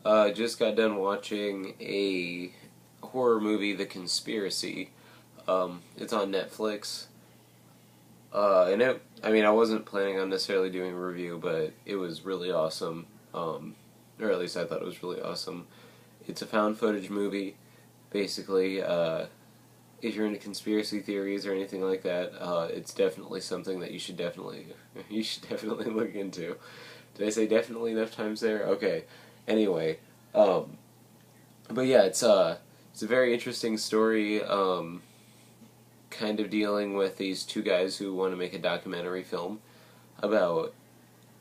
Just got done watching a horror movie, The Conspiracy. It's on Netflix. I wasn't planning on necessarily doing a review, but it was really awesome. Or at least I thought it was really awesome. It's a found footage movie, basically. If you're into conspiracy theories or anything like that, it's definitely something that you should definitely look into. Did I say definitely enough times there? Okay. Anyway, but yeah, it's a very interesting story. Kind of dealing with these two guys who want to make a documentary film about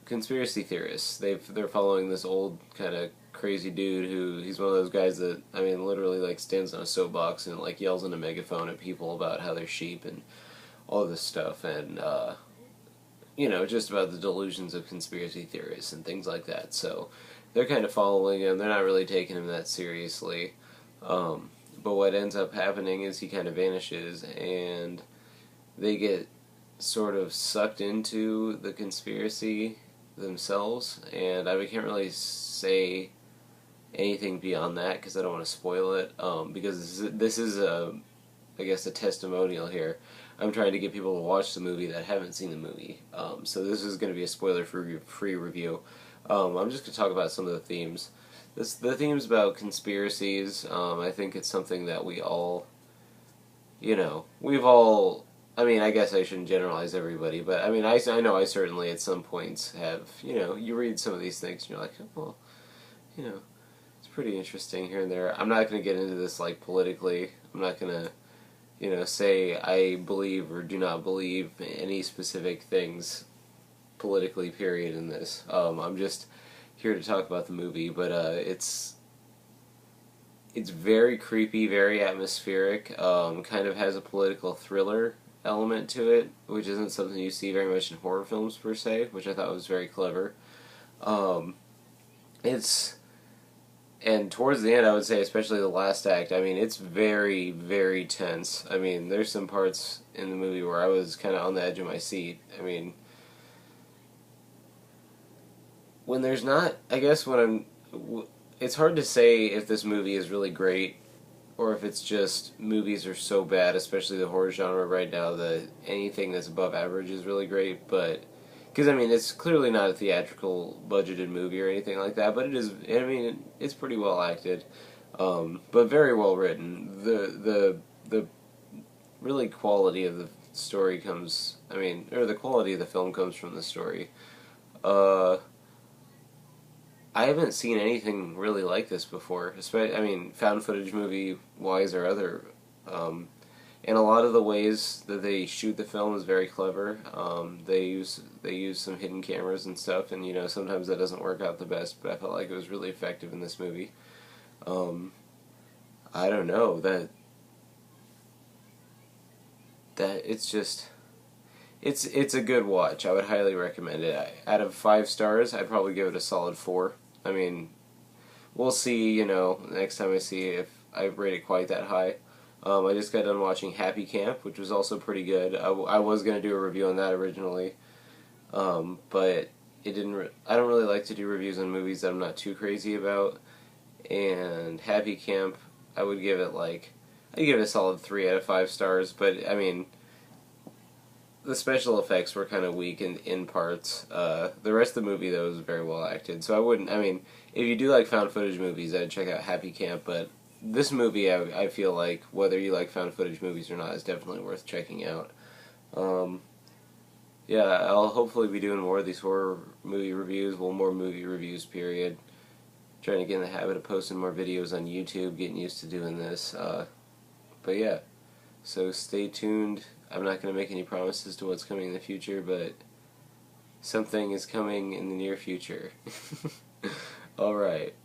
conspiracy theorists. They're following this old kind of crazy dude who he's one of those guys that literally like stands on a soapbox and like yells in a megaphone at people about how they're sheep and all this stuff and just about the delusions of conspiracy theorists and things like that. So they're kind of following him. They're not really taking him that seriously. But what ends up happening is he kind of vanishes, and they get sort of sucked into the conspiracy themselves. And I can't really say anything beyond that because I don't want to spoil it. Because this is I guess a testimonial here. I'm trying to get people to watch the movie that haven't seen the movie. So this is going to be a spoiler-free review. I'm just going to talk about some of the themes. The themes about conspiracies, I think it's something that we've all, I guess I shouldn't generalize everybody, but I know I certainly at some points have, you read some of these things and you're like, well, it's pretty interesting here and there. I'm not going to get into this, like, politically. I'm not going to, say I believe or do not believe any specific things politically, period, in this. I'm just here to talk about the movie, but it's very creepy, very atmospheric, kind of has a political thriller element to it, which isn't something you see very much in horror films per se, which I thought was very clever. And towards the end, I would say, especially the last act, it's very, very tense. There's some parts in the movie where I was kind of on the edge of my seat. When there's not, it's hard to say if this movie is really great or if it's just movies are so bad, especially the horror genre right now, that anything that's above average is really great, but, because it's clearly not a theatrical budgeted movie or anything like that, but it is, it's pretty well acted, but very well written. The really quality of the story comes, or the quality of the film comes from the story. I haven't seen anything really like this before. Found footage movie wise or other. And a lot of the ways that they shoot the film is very clever. They use some hidden cameras and stuff, and sometimes that doesn't work out the best. But I felt like it was really effective in this movie. I don't know that it's just. It's a good watch. I would highly recommend it. Out of 5 stars, I'd probably give it a solid 4. We'll see, next time I see if I rate it quite that high. I just got done watching Happy Camp, which was also pretty good. I was going to do a review on that originally, but it didn't. I don't really like to do reviews on movies that I'm not too crazy about. And Happy Camp, I would give it a solid 3 out of 5 stars. But the special effects were kind of weak in parts. The rest of the movie, though, was very well acted. So I wouldn't, if you do like found footage movies, I'd check out Happy Camp. But this movie, I feel like, whether you like found footage movies or not, is definitely worth checking out. Yeah, I'll hopefully be doing more of these horror movie reviews, more movie reviews, period. Trying to get in the habit of posting more videos on YouTube, getting used to doing this. But yeah, so stay tuned. I'm not going to make any promises to what's coming in the future, but something is coming in the near future. Alright.